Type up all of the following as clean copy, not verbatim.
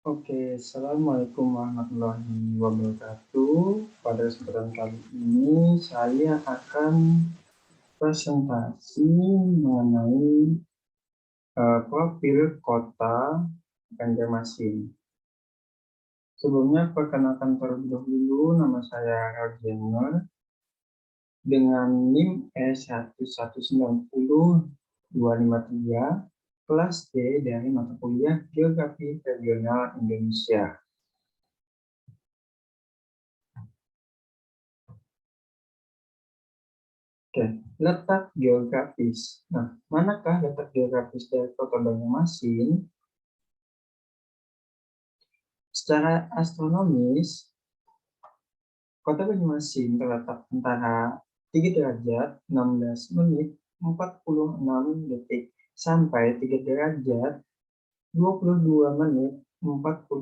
Oke, Assalamualaikum warahmatullahi wabarakatuh. Pada kesempatan kali ini, saya akan presentasi mengenai profil kota Banjarmasin. Sebelumnya, perkenalkan terlebih dahulu, nama saya Raujener dengan NIM E1190253, kelas D dari mata kuliah Geografi Regional Indonesia. Oke, letak geografis. Nah, manakah letak geografis dari Kota Banjarmasin? Secara astronomis, Kota Banjarmasin terletak antara 3 derajat 16 menit 46 detik sampai 3 derajat 22 menit 54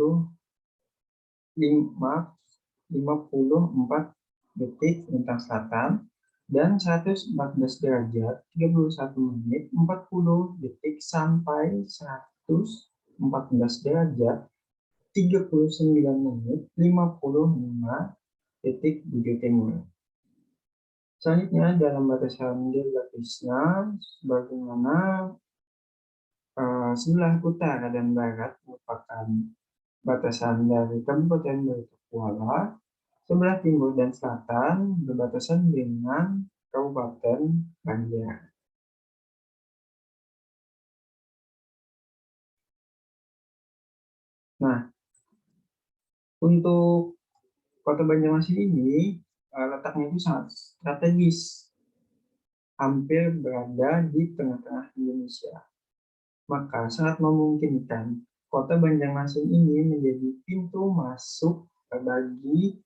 detik lintang selatan dan 114 derajat 31 menit 40 detik sampai 114 derajat 39 menit 55 detik bujur timur. Selanjutnya dalam batasan geografisnya sebagaimana sebelah utara dan barat merupakan batasan dari Kabupaten Boyolali, sebelah timur dan selatan berbatasan dengan Kabupaten Banjar. Nah, untuk Kota Banjarmasin ini letaknya itu sangat strategis, hampir berada di tengah-tengah Indonesia. Maka sangat memungkinkan Kota Banjarmasin ini menjadi pintu masuk bagi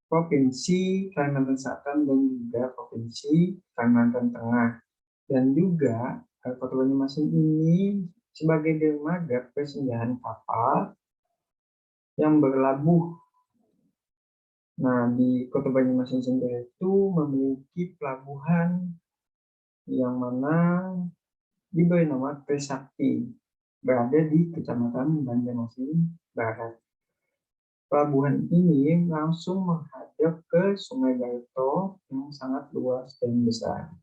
Provinsi Kalimantan Selatan dan juga Provinsi Kalimantan Tengah. Dan juga Kota Banjarmasin ini sebagai dermaga persinggahan kapal yang berlabuh. Nah, di Kota Banjarmasin sendiri itu memiliki pelabuhan yang mana diberi nama Trisakti, berada di Kecamatan Banjarmasin Barat. Pelabuhan ini langsung menghadap ke Sungai Barito yang sangat luas dan besar.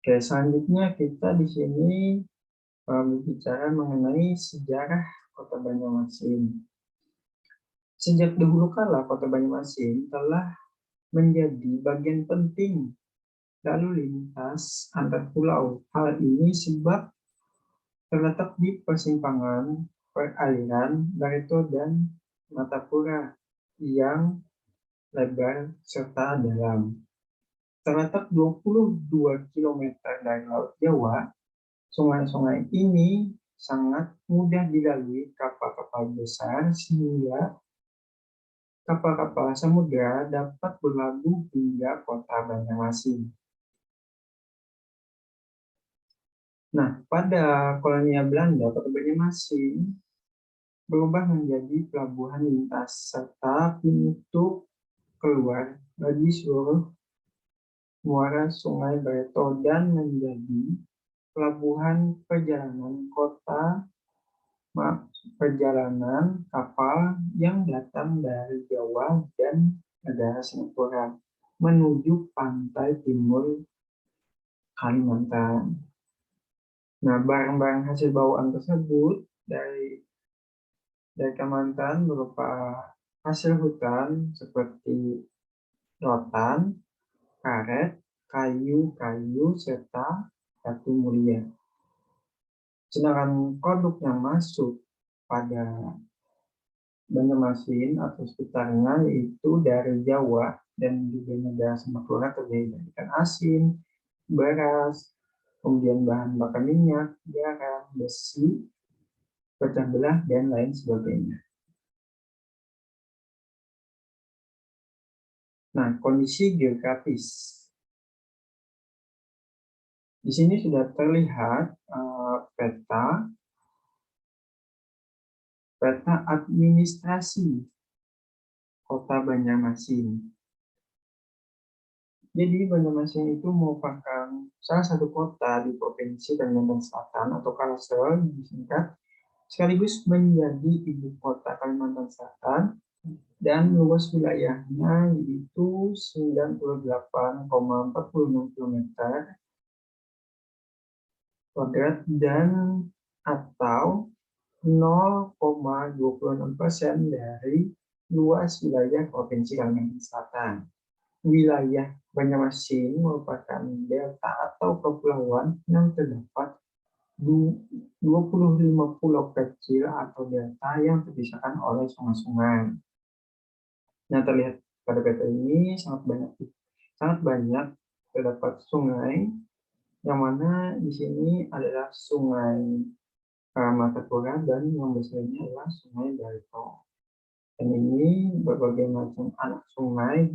Oke, selanjutnya kita di sini berbicara mengenai sejarah Kota Banjarmasin. Sejak dahulu kala Kota Banjarmasin telah menjadi bagian penting lalu lintas antar pulau. Hal ini sebab terletak di persimpangan perairan Barito dan Matapura yang lebar serta dalam. Terletak 22 km dari Laut Jawa, sungai-sungai ini sangat mudah dilalui kapal-kapal besar sehingga kapal-kapal samudera dapat berlabuh hingga Kota Banjarmasin. Nah, pada kolonial Belanda, Kota Banjarmasin berubah menjadi pelabuhan lintas serta pintu keluar bagi seluruh muara Sungai Barito dan menjadi pelabuhan perjalanan kapal yang datang dari Jawa dan negara Singapura menuju pantai timur Kalimantan. Nah, barang-barang hasil bawaan tersebut dari Kalimantan berupa hasil hutan seperti rotan, karet, kayu-kayu, serta batu mulia. Sedangkan produk yang masuk pada Banjarmasin atau sekitarnya yaitu dari Jawa dan juga negara Singapura terdiri dari ikan asin, beras, kemudian bahan bakar minyak, garam, besi, pecah belah, dan lain sebagainya. Nah, kondisi geografis. Di sini sudah terlihat peta administrasi Kota Banjarmasin. Jadi Banjarmasin itu merupakan salah satu kota di Provinsi Kalimantan Selatan atau Kalsel disingkat, sekaligus menjadi ibu kota Kalimantan Selatan dan luas wilayahnya yaitu 98,46 km kuadrat dan atau 0,26% dari luas wilayah Provinsi Kalimantan Selatan. Wilayah Banjarmasin merupakan delta atau kepulauan yang terdapat 25 pulau kecil atau delta yang terpisahkan oleh sungai-sungai. Nah, terlihat pada peta ini sangat banyak terdapat sungai, yang mana di sini adalah Sungai Martapura dan yang besarnya adalah Sungai Barito. Dan ini berbagai macam anak sungai.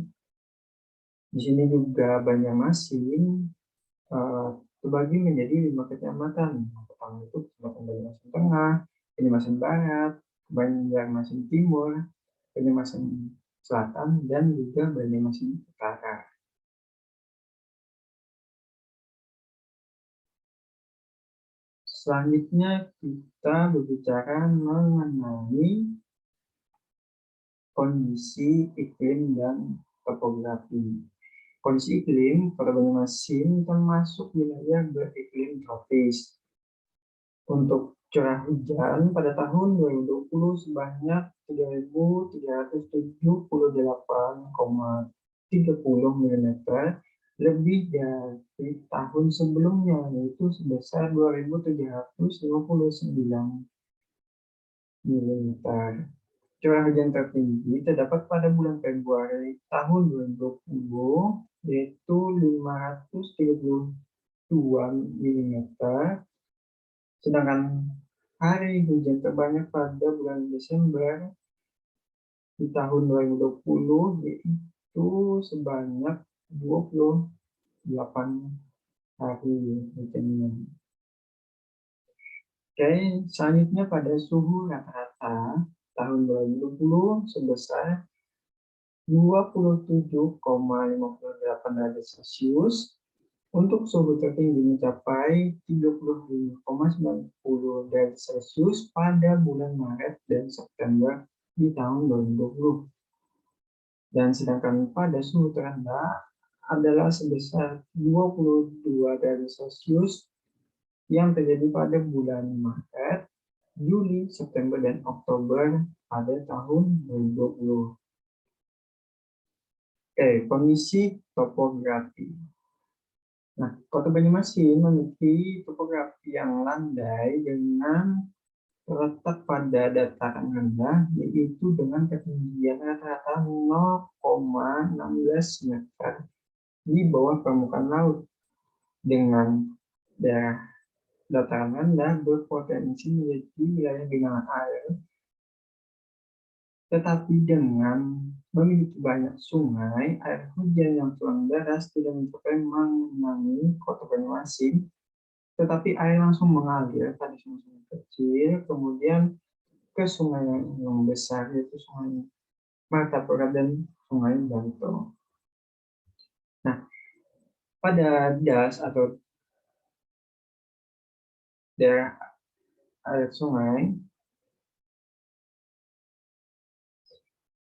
Di sini juga Banjarmasin terbagi menjadi 5 kecamatan. Yang pertama itu Kecamatan Banjarmasin Tengah, Banjarmasin Barat, Banjarmasin Timur, Banjarmasin Selatan, dan juga Banjarmasin Utara. Selanjutnya kita berbicara mengenai kondisi iklim dan topografi. Kondisi iklim Kota Banjarmasin termasuk wilayah beriklim tropis. Untuk curah hujan pada tahun 2020 sebanyak 3.378,30 mm, lebih dari tahun sebelumnya, yaitu sebesar 2.759 mm. Curah hujan tertinggi terdapat pada bulan Februari tahun 2020, yaitu 532 mm, sedangkan hari hujan terbanyak pada bulan Desember di tahun 2020 yaitu sebanyak 28 hari hujannya. Oke, selanjutnya pada suhu rata-rata tahun 2020 sebesar 27,58 derajat Celcius. Untuk suhu tertinggi mencapai 35,90 derajat Celcius pada bulan Maret dan September di tahun 2020. Dan sedangkan pada suhu terendah adalah sebesar 22 derajat Celcius yang terjadi pada bulan Maret, Juli, September, dan Oktober pada tahun 2020. Oke, kondisi topografi. Nah, Kota Banjarmasin memiliki topografi yang landai dengan terletak pada dataran rendah, yaitu dengan ketinggian rata-rata 0,16 meter di bawah permukaan laut, dengan daerah dataran rendah berpotensi menjadi wilayah genangan air, tetapi dengan memiliki banyak sungai, air hujan yang turun deras tidak mencapai mengenangi Kota Banjarmasin, tetapi air langsung mengalir pada sungai-sungai kecil, kemudian ke sungai yang besar, yaitu Sungai Martapura dan Sungai Barito. Nah, pada das atau daerah air sungai,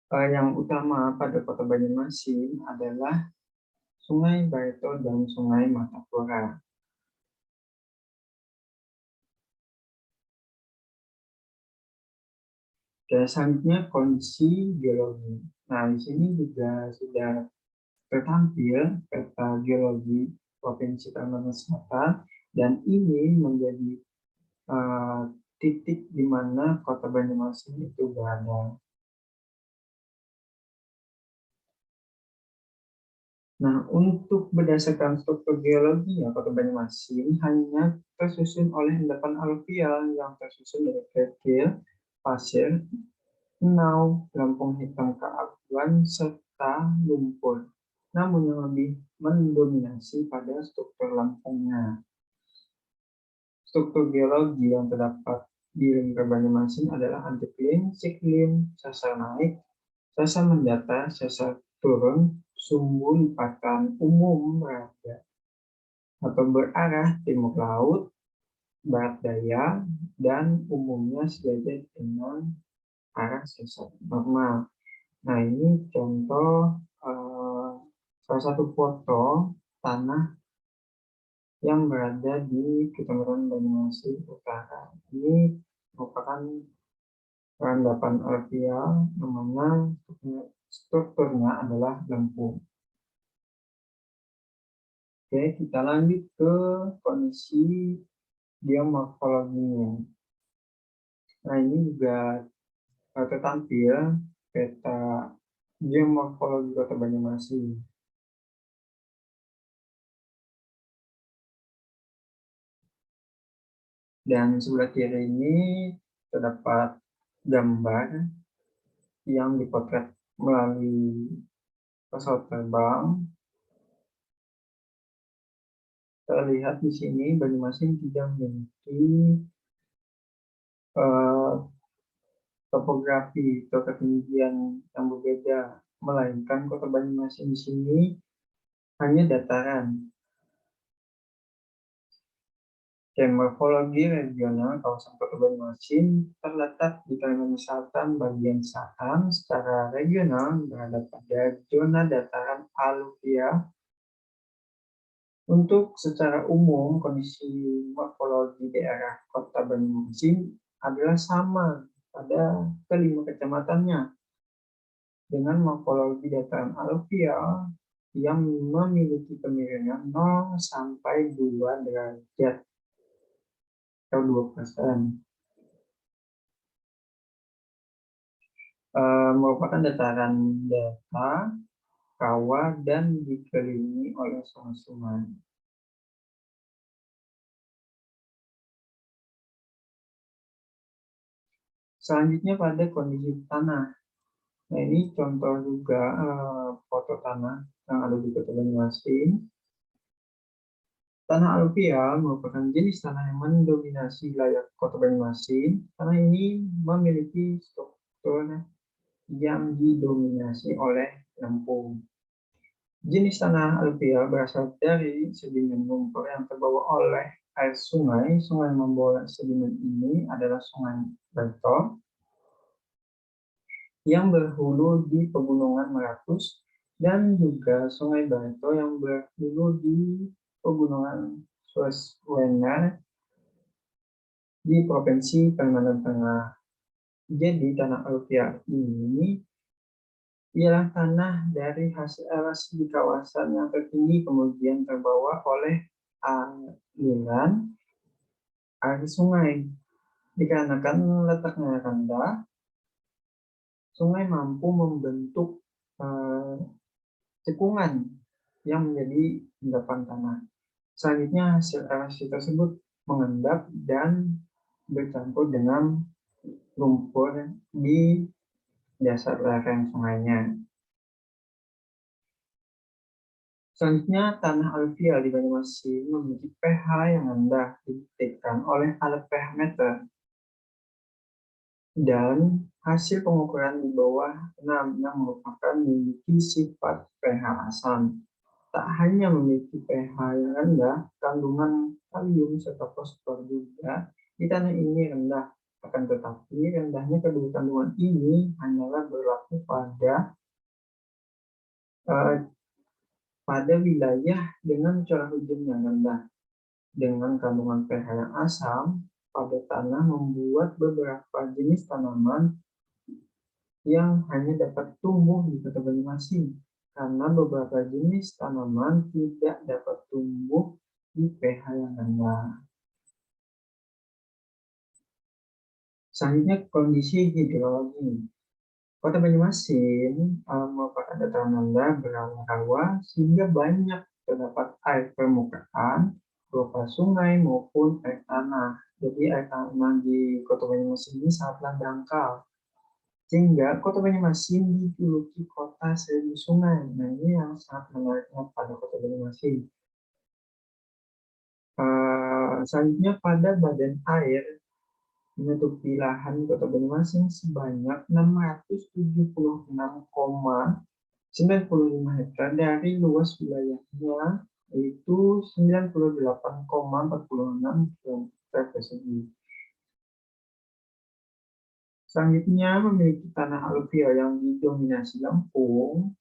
yang utama pada Kota Banjarmasin adalah Sungai Barito dan Sungai Martapura. Dan selanjutnya kondisi geologi. Nah, di sini juga sudah tertampil peta geologi Provinsi Kalimantan Selatan, dan ini menjadi titik di mana Kota Banjarmasin itu berada. Nah, untuk berdasarkan struktur geologi Kota Banjarmasin hanya tersusun oleh endapan aluvial yang tersusun dari kerikil, pasir, enau, lempung hitam keabuan, serta lumpur. Namun yang lebih mendominasi pada struktur lempungnya. Struktur geologi yang terdapat di lingkar Banjarmasin adalah antiklim, siklim, sesar naik, sesar mendatar, sesar turun, sumbu lipatan umum berada atau berarah timur laut, barat daya, dan umumnya sejajar dengan arah sesar normal. Nah, ini contoh salah satu foto tanah yang berada di Kecamatan Banyuasin Utara. Ini merupakan rendapan aluvial, namanya strukturnya adalah lempung. Oke, kita lanjut ke kondisi geomorfologinya. Nah, ini juga tertampil peta geomorfologi Kota Banyumasin. Dan sebelah kiri ini terdapat gambar yang dipotret melalui pesawat terbang. Terlihat di sini Banyumasin tidak memiliki topografi atau ketinggian yang berbeda, melainkan Kota Banyumasin di sini hanya dataran. Morfologi regional kawasan Kota Banyumasin terletak di Kalimantan Selatan bagian selatan secara regional berada pada zona dataran aluvial. Untuk secara umum, kondisi morfologi daerah Kota Banyumasin adalah sama pada kelima kecamatannya, dengan morfologi dataran aluvial yang memiliki kemiringan 0 sampai 2 derajat atau 2%. Merupakan dataran datar, kawah, dan dikelilingi oleh sungai-sungai. Selanjutnya pada kondisi tanah. Nah, ini contoh juga foto tanah yang ada di Kota Banyumasin. Tanah aluvial merupakan jenis tanah yang mendominasi wilayah Kota Banyumasin. Tanah ini memiliki struktur yang didominasi oleh lempung. Jenis tanah aluvial berasal dari sedimen lumpur yang terbawa oleh air sungai. Sungai yang membawa sedimen ini adalah Sungai Barito yang berhulu di Pegunungan Meratus, dan juga Sungai Barito yang berhulu di Pegunungan Sueswener di Provinsi Kalimantan Tengah. Jadi tanah aluvial ini ialah tanah dari hasil erasi di kawasan yang tertinggi kemudian terbawa oleh aliran air sungai. Dikarenakan letaknya rendah, sungai mampu membentuk cekungan yang menjadi endapan tanah. Selanjutnya hasil erasi tersebut mengendap dan bercampur dengan lumpur di dasar lereng sungainya. Selanjutnya, tanah aluvial di Banyumasin memiliki pH yang rendah dibuktikan oleh alat pH meter. Dan hasil pengukuran di bawah 6 yang merupakan memiliki sifat pH asam. Tak hanya memiliki pH yang rendah, kandungan kalium serta fosfor juga di tanah ini rendah. Akan tetapi rendahnya kedua kandungan ini hanyalah berlaku pada wilayah dengan curah hujan yang rendah. Dengan kandungan pH yang asam pada tanah membuat beberapa jenis tanaman yang hanya dapat tumbuh di Kota Banyumasin, karena beberapa jenis tanaman tidak dapat tumbuh di pH yang rendah. Selanjutnya kondisi hidrologi. Kota Banyumasin merupakan dataran rendah berawa-rawa sehingga banyak terdapat air permukaan berupa sungai maupun air tanah. Jadi air tanah di Kota Banyumasin ini sangatlah dangkal, sehingga Kota Banyumasin dijuluki kota seribu sungai. Nah, ini yang sangat menariknya pada Kota Banyumasin. Selanjutnya pada badan air menutupi lahan Kota Banyumasin sebanyak 676,5 95 hektar dari luas wilayahnya yaitu 98,46 km persegi. Selanjutnya memiliki tanah aluvial yang didominasi lempung.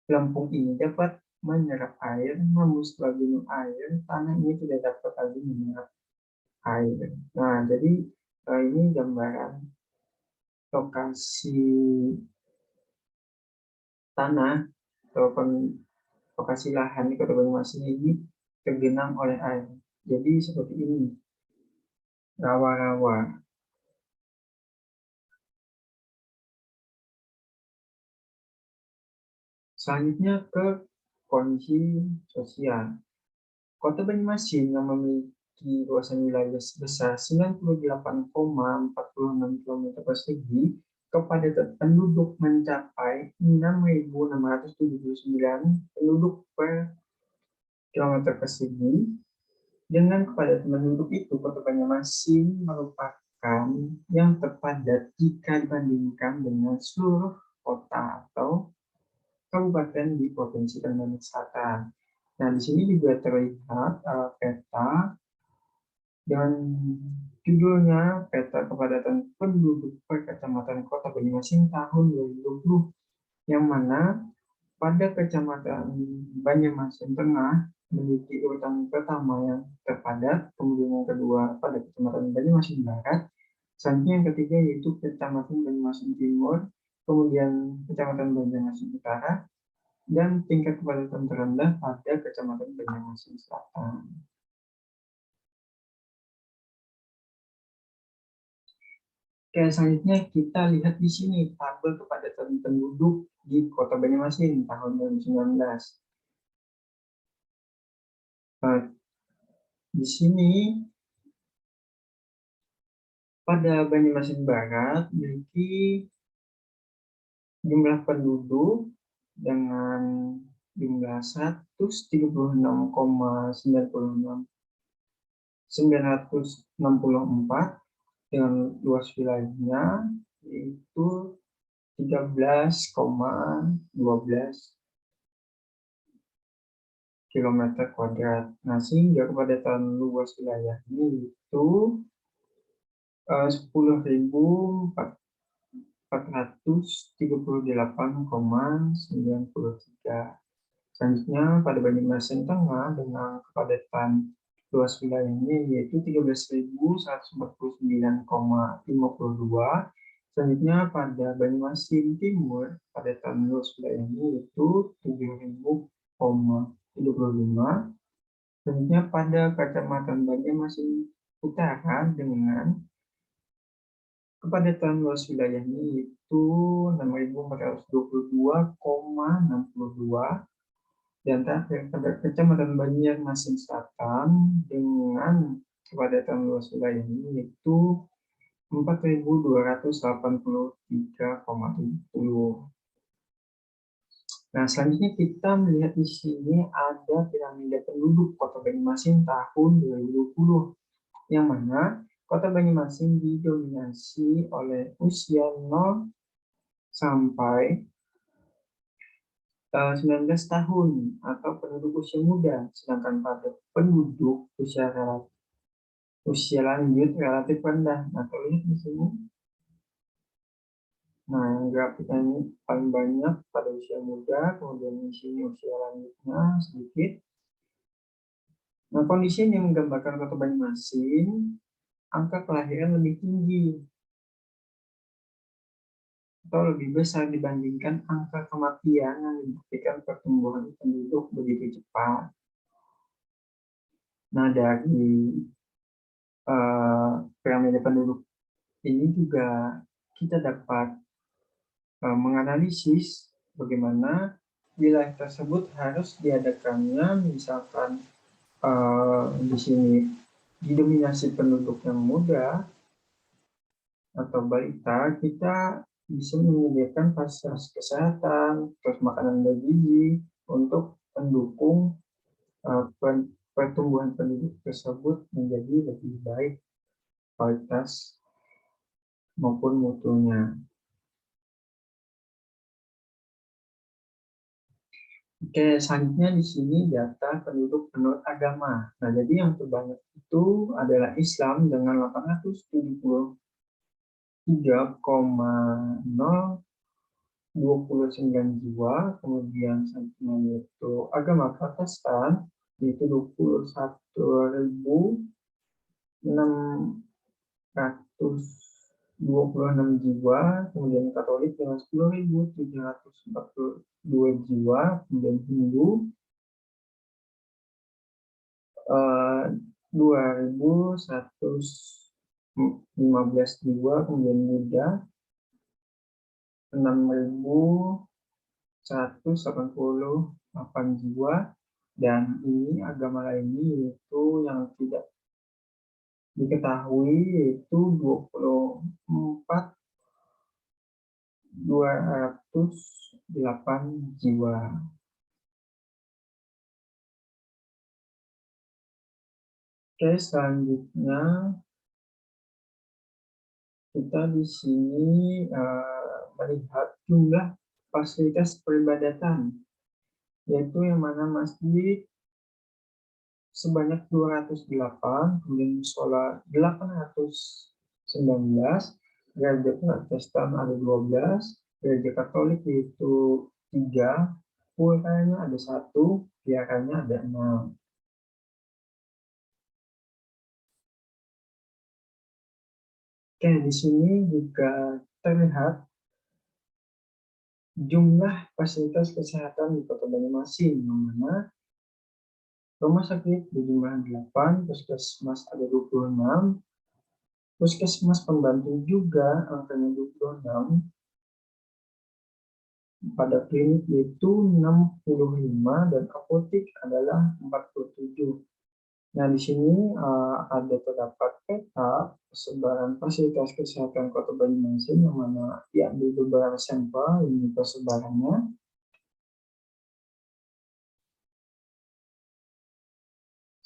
Lempung ini dapat menyerap air, namun setelah gunung air, tanah ini tidak dapat lagi menyerap air. Nah, jadi ini gambaran lokasi tanah atau lokasi lahan di Kota Banyumasin ini tergenang oleh air. Jadi seperti ini, rawa-rawa. Selanjutnya ke kondisi sosial. Kota Banyumasin yang memiliki luasan wilayah sebesar 98,46 km persegi, kepadatan penduduk mencapai 6.679 penduduk per kilometer persegi. Dengan kepadatan penduduk itu, Kota Banyumasin merupakan yang terpadat jika dibandingkan dengan seluruh kota atau kabupaten di Provinsi Kalimantan Selatan. Nah, di sini juga terlihat peta dengan judulnya Peta Kepadatan Penduduk per Kecamatan Kota Banyumasin tahun 2020, yang mana pada Kecamatan Banyumasin Tengah memiliki urutan pertama yang terpadat, kemudian yang kedua pada Kecamatan Banyumasin Barat, selanjutnya yang ketiga yaitu Kecamatan Banyumasin Timur, kemudian Kecamatan Banyumasin Utara, dan tingkat kepadatan terendah pada Kecamatan Banyumasin Selatan. Oke, selanjutnya kita lihat di sini tabel kepadatan penduduk di Kota Banyumasin tahun 2019. Nah, di sini pada Banyumasin Barat memiliki jumlah penduduk dengan jumlah 136,964 dengan luas wilayahnya yaitu 13,12 km kuadrat. Nah, sehingga kepadatan luas wilayahnya itu 10.438,93. Selanjutnya pada Banyumasin Tengah dengan kepadatan luas wilayahnya yaitu 13.149,52. Selanjutnya pada Banyumasin Timur kepadatan luas wilayahnya yaitu 7.000,75. Selanjutnya pada Kecamatan Banyumasin Utara dengan kepadatan luas wilayahnya yaitu 6.422,62. Dan terakhir pada Kecamatan Banjarmasin Selatan dengan kepadatan luas wilayahnya yaitu 4.283,70. Nah, selanjutnya kita melihat di sini ada piramida penduduk Kota Banyumasin tahun 2020, yang mana Kota Banyumasin didominasi oleh usia 0 sampai 19 tahun atau penduduk usia muda, sedangkan pada penduduk usia lanjut relatif rendah. Nah, terlihat di sini. Nah, yang grafiknya ini paling banyak pada usia muda, kemudian di sini usia lanjutnya sedikit. Nah, kondisi ini menggambarkan Kota Banyumasin, angka kelahiran lebih tinggi atau lebih besar dibandingkan angka kematian yang dibuktikan pertumbuhan penduduk begitu cepat. Nah, dari piramida penduduk ini juga kita dapat menganalisis bagaimana wilayah tersebut harus diadakannya, misalkan di sini didominasi penduduk yang muda atau balita, kita bisa menyediakan fasilitas kesehatan, terus makanan bergizi untuk mendukung pertumbuhan penduduk tersebut menjadi lebih baik kualitas maupun mutunya. Oke, selanjutnya di sini data penduduk menurut agama. Nah, jadi yang terbanyak itu adalah Islam dengan 873,029 jiwa, kemudian selanjutnya yaitu agama Protestan yaitu 21.626 jiwa, kemudian Katolik dengan 10.742 jiwa, kemudian Hindu 2.115 jiwa, kemudian Buddha 6.188 jiwa, dan ini agama lainnya yaitu yang tidak diketahui yaitu 24.208 jiwa. Oke, selanjutnya kita di sini melihat jumlah fasilitas peribadatan, yaitu yang mana masjid sebanyak 208, kemudian musola 819, gereja Protestan ada 12, gereja Katolik yaitu 3, puranya ada 1, biaranya ada 6. Oke, di sini juga terlihat jumlah fasilitas kesehatan di Kota Banyumasin, yang mana rumah sakit berjumlah 8, puskesmas ada 26, puskesmas pembantu juga angkanya 26, pada klinik itu 65, dan apotek adalah 47. Nah, di sini ada terdapat peta persebaran fasilitas kesehatan Kota Banyumasin, yang mana diambil beberapa sampel ini persebarannya.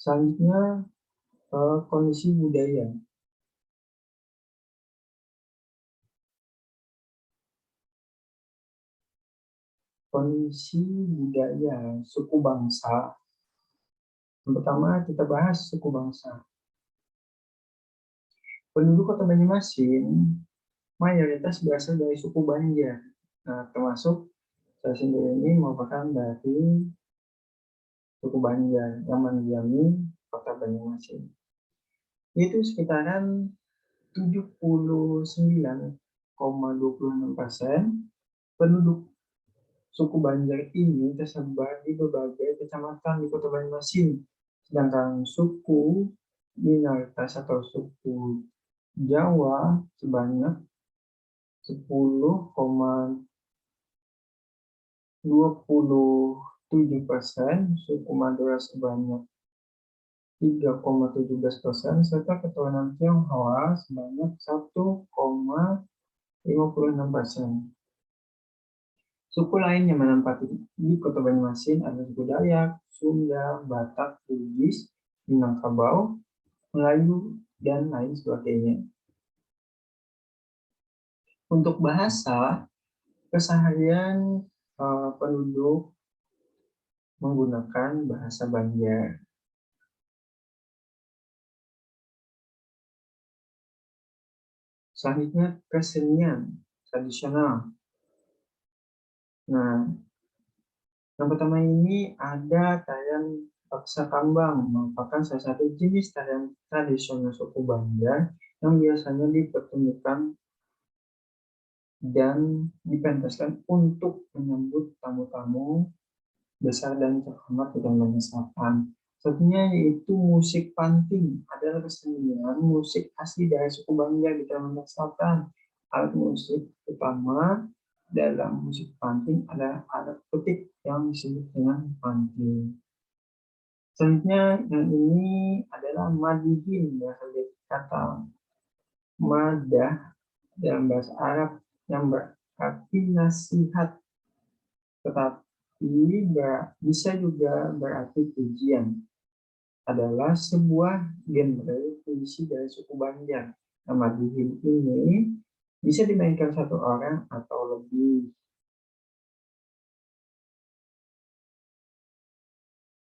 Selanjutnya kondisi budaya. Kondisi budaya suku bangsa. Yang pertama kita bahas suku bangsa. Penduduk Kota Banyumasin mayoritas berasal dari suku Banjar. Nah, termasuk saya sendiri ini merupakan dari suku Banjar yang mendiami Kota Banyumasin. Itu sekitaran 79,26% penduduk suku Banjar ini tersebar di berbagai kecamatan di Kota Banyumasin. Sedangkan suku minoritas atau suku Jawa sebanyak 10,27%, suku Madura sebanyak 3,17%, serta keturunan Tionghoa sebanyak 1,56%. Suku lain yang menempati di Kota Banyumasin adalah suku Dayak, Sunda, Batak, Bugis, Minangkabau, Melayu, dan lain sebagainya. Untuk bahasa, keseharian penduduk menggunakan bahasa Banjar. Selanjutnya, kesenian tradisional. Nah, yang pertama ini ada tarian Paksa Kambang, merupakan salah satu jenis tarian tradisional suku Banjar yang biasanya dipertunjukkan dan dipentaskan untuk menyambut tamu-tamu besar dan terhormat di Kalimantan Selatan. Satunya yaitu musik panting, adalah kesenian musik asli dari suku Banjar di Kalimantan Selatan. Alat musik utama dalam musik panting adalah alat petik yang disebut dengan panting. Selanjutnya yang ini adalah madihin, berasal dari kata madah dalam bahasa Arab yang berarti nasihat, tetapi bisa juga berarti pujian. Adalah sebuah genre puisi dari suku Banjar. Nah, madihin ini bisa dimainkan satu orang atau lebih.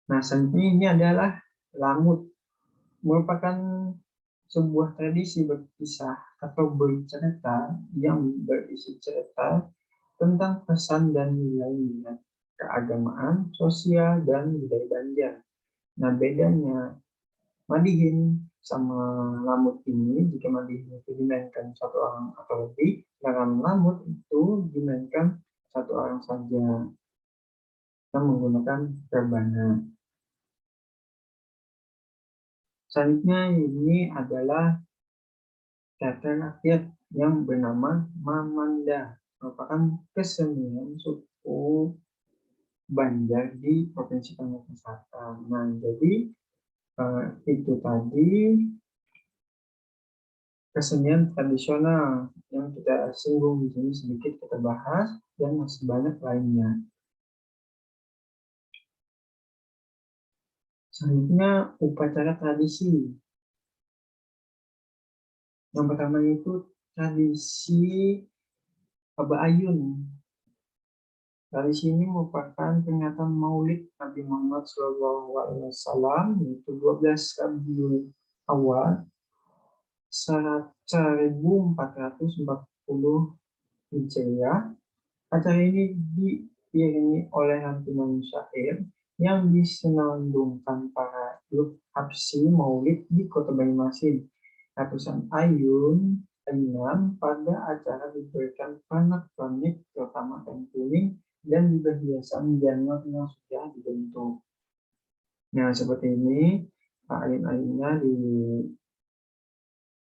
Nah, selanjutnya ini adalah lamut, merupakan sebuah tradisi berkisah atau bercerita yang berisi cerita tentang pesan dan nilai-nilai keagamaan, sosial, dan budaya Banjar. Nah, bedanya Madihin sama lamut ini, jika Madihin itu dimainkan satu orang atau lebih, sedangkan lamut itu dimainkan satu orang saja yang menggunakan rebana. Selanjutnya ini adalah teater rakyat yang bernama Mamanda, merupakan kesenian suku Banjar di Provinsi Kalimantan Selatan. Nah, jadi itu tadi kesenian tradisional yang kita singgung di sini, sedikit kita bahas, dan masih banyak lainnya. Selanjutnya upacara tradisi. Yang pertama itu tradisi Aba Ayun. Tradisi ini merupakan peringatan Maulid Nabi Muhammad SAW, yaitu 12 Rabiul Awal 1440 Hijriah. Acara ini diiringi oleh lantunan syair yang disenandungkan para grup Habsi Maulid di Kota Banyumasin. Ratusan ayunan pada acara diberikan pernak-pernik terutama kain kuning dan juga hiasan janur yang sudah dibentuk. Nah, seperti ini ayun-ayunnya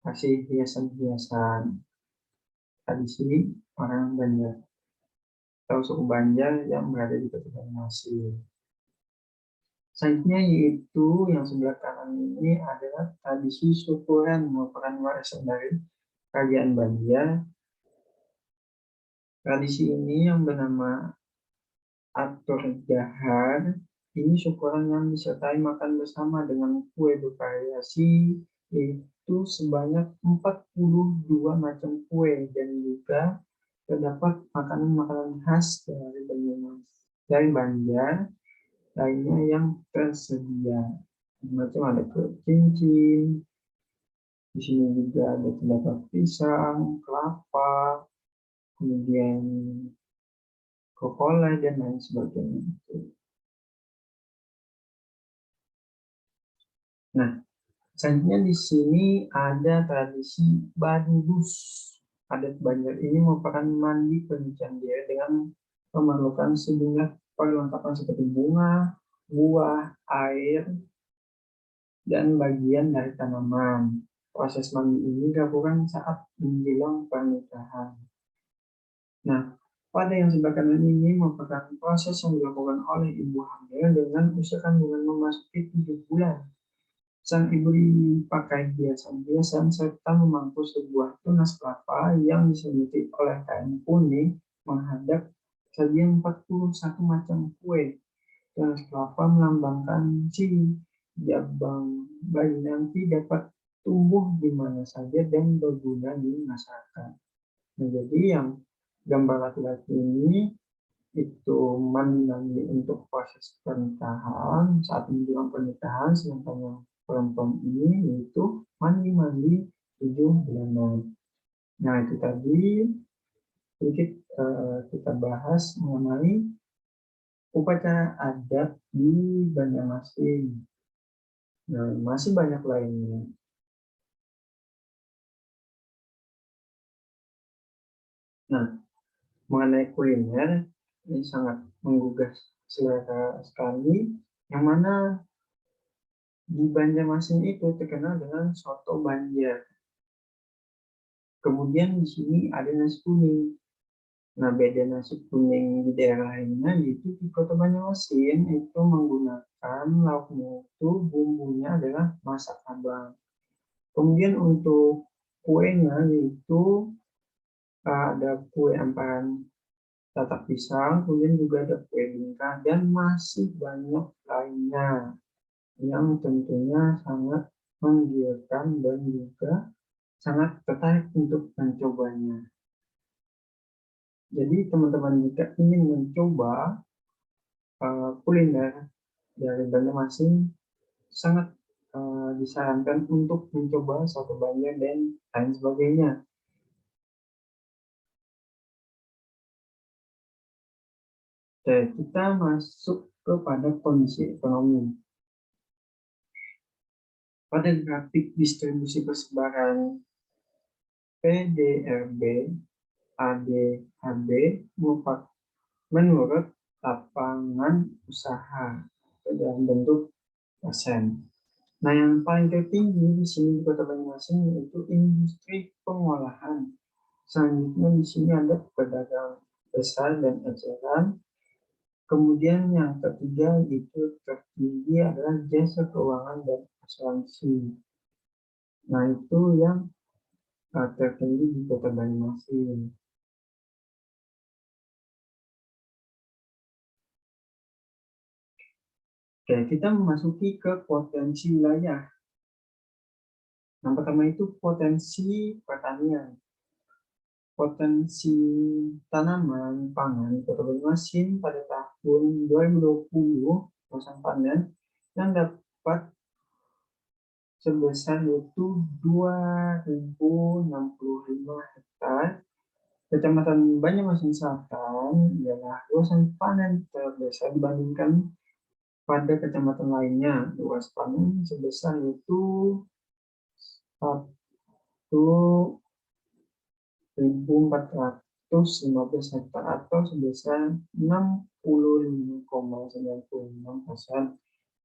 dikasih hiasan-hiasan tradisi orang Banjar atau suku Banjar yang berada di Kota Banyumasin. Selanjutnya yaitu yang sebelah kanan ini adalah tradisi syukuran, merupakan warisan dari kerajaan Banjar. Tradisi ini yang bernama Atur Dahar, ini syukuran yang disertai makan bersama dengan kue bervariasi, yaitu sebanyak 42 macam kue, dan juga terdapat makanan-makanan khas dari Banyumas, dari Banjar lainnya yang tersedia. Macam ada kue cincin, di sini juga ada terdapat pisang, kelapa, kemudian kokola dan lain sebagainya. Nah, selanjutnya di sini ada tradisi Bandus. Adat Banjar ini merupakan mandi pencucian diri dengan memerlukan sejumlah perlengkapan seperti bunga, buah, air, dan bagian dari tanaman. Proses mandi ini dilakukan saat menjelang pernikahan. Nah, pada yang sebelah kanan ini merupakan proses yang dilakukan oleh ibu hamil dengan usia kandungan memasuki 7 bulan. Sang ibu dipakai hiasan-hiasan serta memangku sebuah tunas kelapa yang diselimuti oleh kain kuning menghadap sajian 41 macam kue. Tunas kelapa melambangkan si jabang bayi nanti dapat tumbuh di mana saja dan berguna di masyarakat. Nah, jadi yang gambar laki-laki ini itu mandi untuk proses pernikahan, saat menjelang pernikahan, sedangkan yang perempuan ini yaitu mandi 7 bulanan. Nah, itu tadi sedikit kita bahas mengenai upacara adat di Banyumasin. Nah, masih banyak lainnya. Nah, mengenai kuliner, ini sangat menggugah selera sekali, yang mana di Banjarmasin itu terkenal dengan soto Banjar. Kemudian di sini ada nasi kuning. Nah, beda nasi kuning di daerah lainnya, yaitu di Kota Banjarmasin itu menggunakan lauknya itu bumbunya adalah masak abang. Kemudian untuk kuenya yaitu ada kue amparan tatak pisang, kemudian juga ada kue bingka, dan masih banyak lainnya yang tentunya sangat menggiurkan dan juga sangat tertarik untuk mencobanya. Jadi teman-teman jika ingin mencoba kuliner dari Banjarmasin sangat disarankan untuk mencoba soto Banjar dan lain sebagainya. Oke, kita masuk kepada kondisi ekonomi. Pada grafik distribusi persebaran PDRB ADHB menurut lapangan usaha dalam bentuk persen. Nah, yang paling tertinggi di sini di Kota Banyumasin yaitu industri pengolahan. Selanjutnya di sini ada pedagang besar dan eceran. Kemudian yang ketiga itu tertinggi adalah jasa keuangan dan asuransi. Nah, itu yang tertinggi di Kota Banyumasin. Oke, kita memasuki ke potensi wilayah. Yang pertama itu potensi pertanian. Potensi tanaman pangan di Kota Banyumasin pada tahun 2020 musim panen yang dapat sebesar yaitu 2.065 hektar. Kecamatan Banyumasin Selatan ialah luasan panen terbesar dibandingkan pada kecamatan lainnya. Luas panen sebesar yaitu 1.415 hektar atau sebesar 65,96%.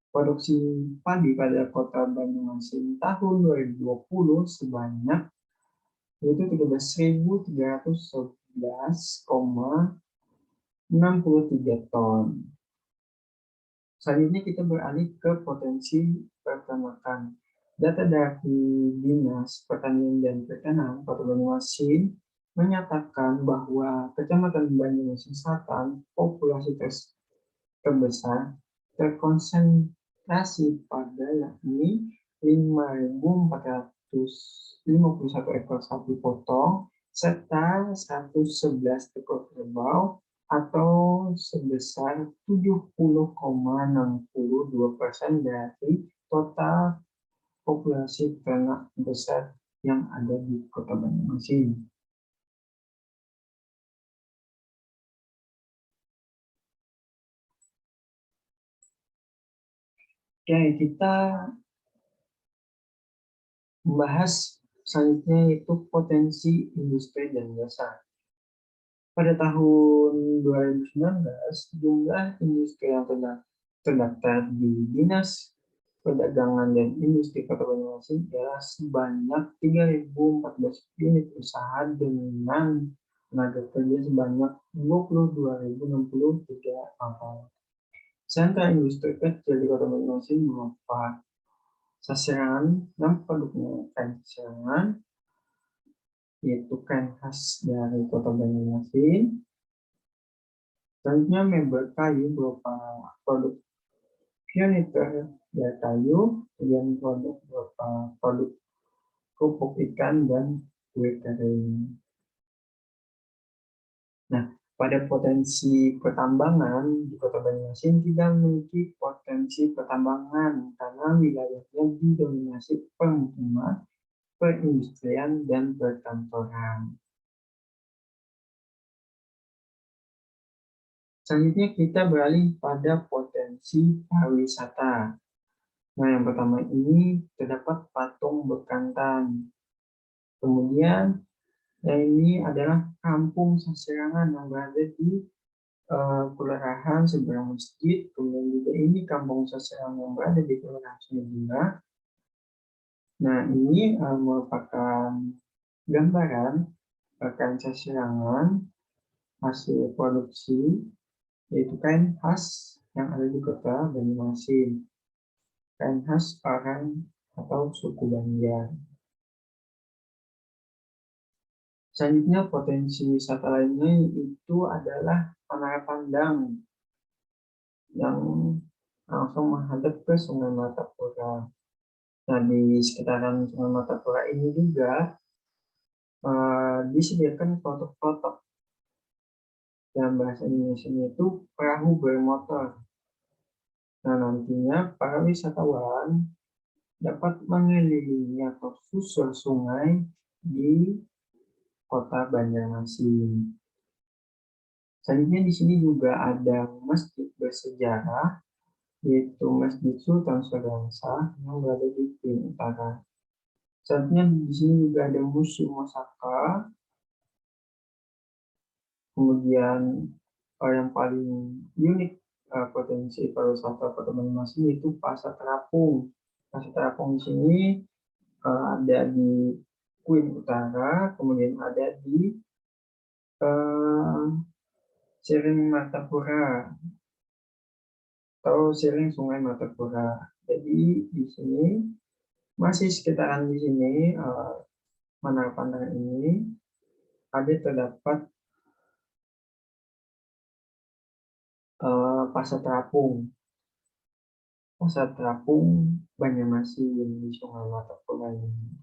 Produksi padi pada Kota Banyumasin tahun 2020 sebanyak yaitu 13.311,63 ton. Selanjutnya kita beralih ke potensi peternakan. Data dari Dinas Pertanian dan Perikanan Kota Banyumasin menyatakan bahwa Kecamatan Banyumasin Selatan populasi terbesar terkonsentrasi pada yakni 5.451 ekor sapi potong serta 111 ekor kerbau atau sebesar 70,62% dari total populasi ternak besar yang ada di Kota Banyumasin. Oke, kita membahas selanjutnya yaitu potensi industri dan jasa. Pada tahun 2019, jumlah industri yang terdaftar di Dinas Perdagangan dan Industri Kota Banyumasin ialah sebanyak 3.014 unit usaha dengan tenaga kerja sebanyak 22.063 orang. Sentra industri kecil di Kota Banyumasin berupa Saserangan, dan produknya kain saserangan, yaitu kain khas dari Kota Banyumasin. Selanjutnya mebel kayu berupa produk furniture dari kayu, kemudian produk berupa produk kerupuk ikan dan kue kering. Nah, pada potensi pertambangan di Kota Banyumasin tidak memiliki potensi pertambangan karena wilayahnya didominasi permukiman, perindustrian, dan perkantoran. Selanjutnya kita beralih pada potensi pariwisata. Nah, yang pertama ini terdapat patung bekantan. Kemudian ini adalah kampung Saserangan yang berada di Kelurahan seberang masjid. Kemudian juga ini kampung Saserangan yang berada di Kelurahan Sungai. Nah, ini merupakan gambaran kain Saserangan hasil produksi, yaitu kain khas yang ada di Kota Banyumasin. Kain khas orang atau suku Banjar. Selanjutnya potensi wisata lainnya itu adalah Menara Pandang yang langsung menghadap ke Sungai Martapura. Nah, di sekitaran Sungai Martapura ini juga disediakan klotok-klotok dalam bahasa Indonesia itu perahu bermotor. Nah, nantinya para wisatawan dapat mengelilingi atau susur sungai di kota Banjarmasin. Selanjutnya di sini juga ada masjid bersejarah, yaitu Masjid Sultan Syahriansah yang berada di Queen Utara. Selanjutnya di sini juga ada Museum Osaka. Kemudian yang paling unik potensi pariwisata Kota Banyumasin itu Pasar Terapung. Pasar Terapung di sini ada di Queen Utara, kemudian ada di uh, Sering Martapura atau Sering Sungai Martapura. Jadi di sini masih sekitaran di sini Menara Pandang ini ada terdapat Pasar Terapung. Pasar Terapung Banjarmasin di Sungai Martapura ini.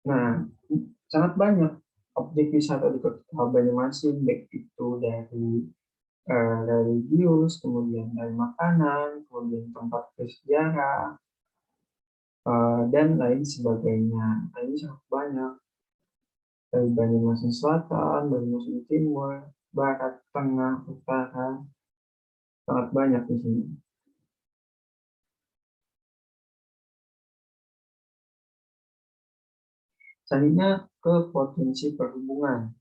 Nah, sangat banyak objek wisata di Kota Banyumasin, baik itu dari religius, kemudian dari makanan, kemudian tempat bersejarah, dan lain sebagainya. Nah, ini sangat banyak dari Banyumasin Selatan, Banyumasin Timur, Barat, Tengah, Utara, sangat banyak di sini. Selanjutnya ke potensi perhubungan.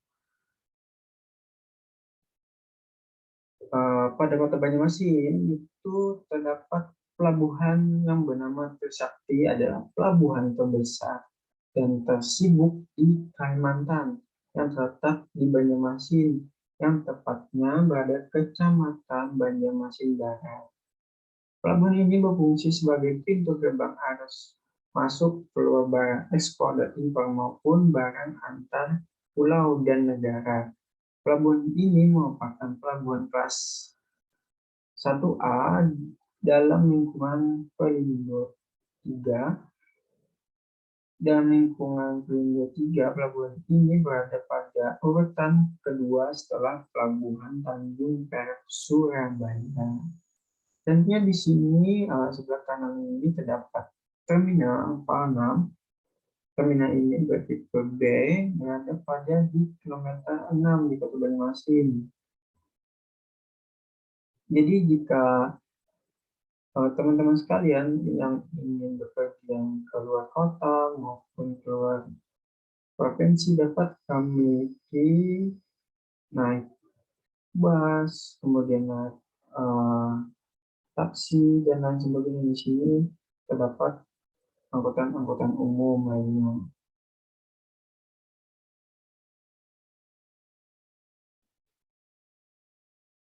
Pada Kota Banyumasin itu terdapat pelabuhan yang bernama Trisakti, adalah pelabuhan terbesar dan tersibuk di Kalimantan yang terletak di Banyumasin, yang tepatnya berada Kecamatan Banjarmasin Barat. Pelabuhan ini berfungsi sebagai pintu gerbang arus masuk keluar barang ekspor dan impor maupun barang antar pulau dan negara. Pelabuhan ini merupakan pelabuhan kelas 1A dalam lingkungan Pelindo 3. Dalam lingkungan Pelindo 3, pelabuhan ini berada pada urutan kedua setelah Pelabuhan Tanjung Perak Surabaya. Tentunya di sini sebelah kanan ini terdapat Terminal Panam. Terminal ini bertipe B, berada pada di kilometer 6 di Kota Banyumasin. Jadi jika teman-teman sekalian yang ingin bepergian ke luar kota maupun keluar provinsi dapat memiliki naik bus, kemudian naik taksi, dan lain sebagainya. Di sini terdapat angkutan-angkutan umum lainnya.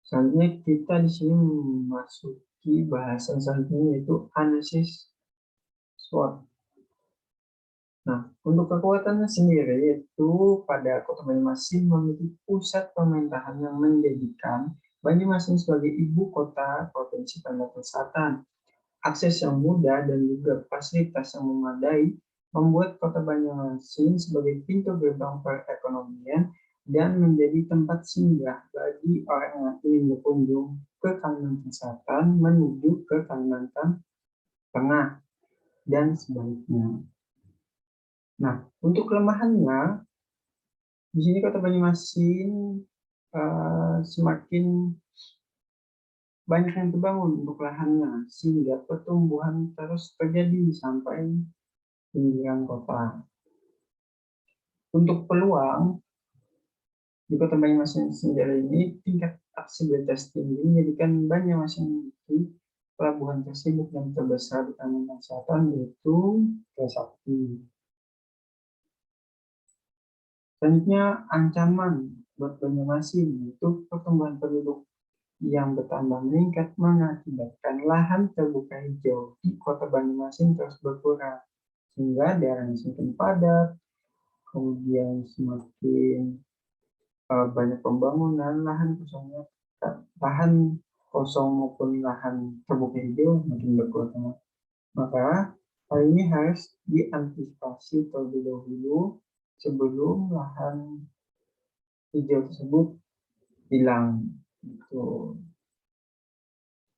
Selanjutnya kita di sini memasuki bahasan selanjutnya, yaitu analisis SWOT. Nah, untuk kekuatannya sendiri itu pada Kota Banyumasin memiliki pusat pemerintahan yang menjadikan Banyumasin sebagai ibu kota Provinsi Kalimantan Selatan. Akses yang mudah dan juga fasilitas yang memadai membuat Kota Banyumasin sebagai pintu gerbang perekonomian dan menjadi tempat singgah bagi orang yang ingin berkunjung ke Kalimantan Selatan menuju ke Kalimantan Tengah dan sebaliknya. Nah, untuk kelemahannya, di sini Kota Banyumasin semakin banyak yang terbangun untuk lahannya, sehingga pertumbuhan terus terjadi sampai pinggiran kota. Untuk peluang, di Kota Banyumasin sendiri ini, tingkat aksesibilitas tinggi menjadikan Banyumasin memiliki pelabuhan tersibuk yang terbesar di Kalimantan Selatan, yaitu Trisakti. Selanjutnya, ancaman buat Banyumasin, yaitu pertumbuhan penduduk yang bertambah meningkat mengakibatkan lahan terbuka hijau di Kota Banyumasin terus berkurang, sehingga daerahnya semakin padat, kemudian semakin banyak pembangunan, lahan kosong maupun lahan terbuka hijau makin berkurang. Maka hal ini harus diantisipasi terlebih dahulu sebelum lahan hijau tersebut hilang. Itu.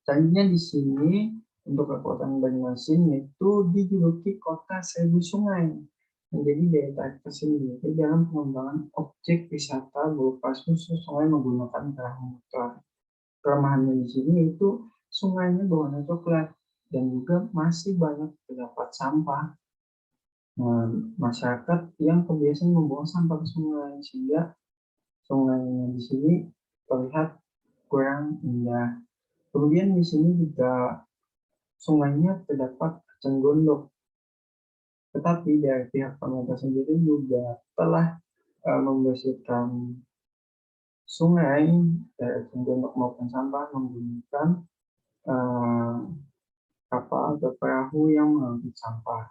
Selanjutnya di sini untuk Kabupaten Banyuasin itu dijuluki Kota Seribu Sungai. Menjadi daya tarik tersendiri dalam pengembangan objek wisata berupa susur sungai menggunakan perahu motor. Kelemahannya di sini itu sungainya berwarna coklat dan juga masih banyak terdapat sampah. Nah, masyarakat yang kebiasaan membuang sampah ke sungai sehingga sungainya di sini terlihat kurang indah. Kemudian di sini juga sungainya terdapat eceng gondok, tetapi dari pihak pemerintah sendiri juga telah membersihkan sungai dari eceng gondok maupun sampah menggunakan uh, kapal atau perahu yang mengangkut sampah.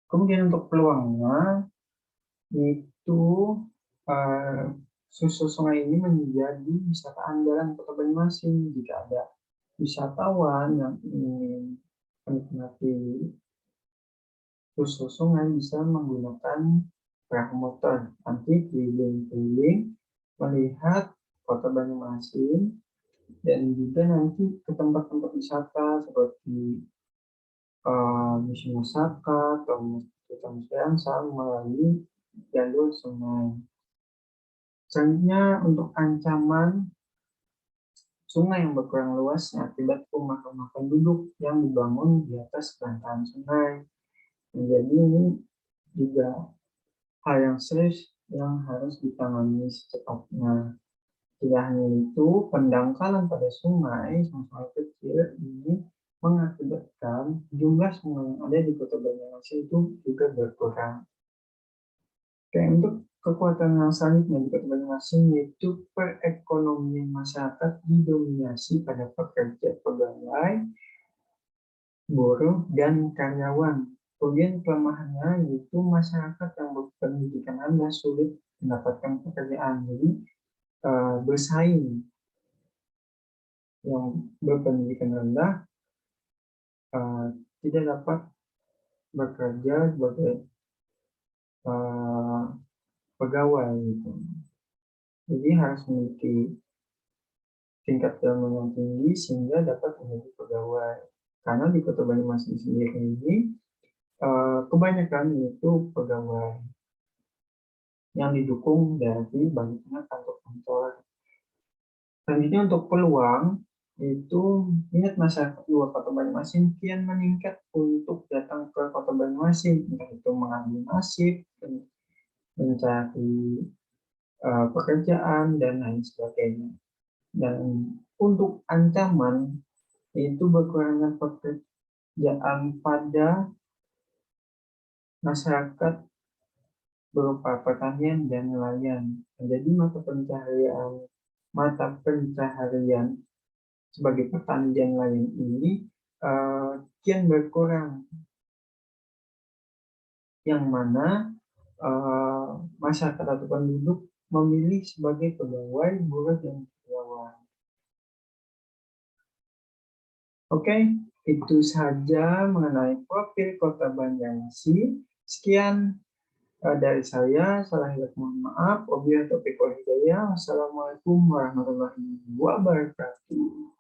Kemudian untuk peluangnya itu susur sungai ini menjadi wisata andalan Kota Banyuasin jika ada wisatawan yang ingin menikmati susur sungai bisa menggunakan perahu motor nanti keliling-keliling melihat Kota Banyuasin dan juga nanti ke tempat-tempat wisata seperti Museum Saka atau Hutan Seangsang melalui jalur sungai. Selanjutnya untuk ancaman sungai yang berkurang luasnya akibat rumah-rumah penduduk yang dibangun di atas bantaran sungai. Jadi ini juga hal yang serius yang harus ditangani secepatnya. Tidak hanya itu, pendangkalan pada sungai kecil ini mengakibatkan jumlah sungai yang ada di Kota Banyuasin itu juga berkurang. Oke, untuk kekuatan yang selanjutnya di Kota Banyuasin yaitu perekonomian masyarakat didominasi pada pekerja pegawai, buruh, dan karyawan. Kemudian kelemahannya yaitu masyarakat yang berpendidikan rendah sulit mendapatkan pekerjaan, jadi bersaing. Yang berpendidikan rendah tidak dapat bekerja sebagai pegawai gitu. Jadi harus memiliki tingkat ilmu yang tinggi sehingga dapat menjadi pegawai. Karena di Kota Banyumasin sendiri ini kebanyakan itu pegawai yang didukung dari banyaknya kantor-kantor. Selanjutnya untuk peluang itu minat masyarakat luar Kota Banyuasin kian meningkat untuk datang ke Kota Banyuasin, entah itu mengambil nasib, mencari pekerjaan dan lain sebagainya. Dan untuk ancaman itu berkurangnya pekerjaan pada masyarakat berupa pertanian dan nelayan. Jadi mata pencaharian sebagai petani dan nelayan ini kian berkurang, yang mana masyarakat atau penduduk memilih sebagai pegawai, buruh, dan karyawan. Oke, itu saja mengenai profil Kota Banjarmasin. Sekian dari saya, salah mohon maaf. Wabillahi taufiq wal hidayah. Wassalamualaikum warahmatullahi wabarakatuh.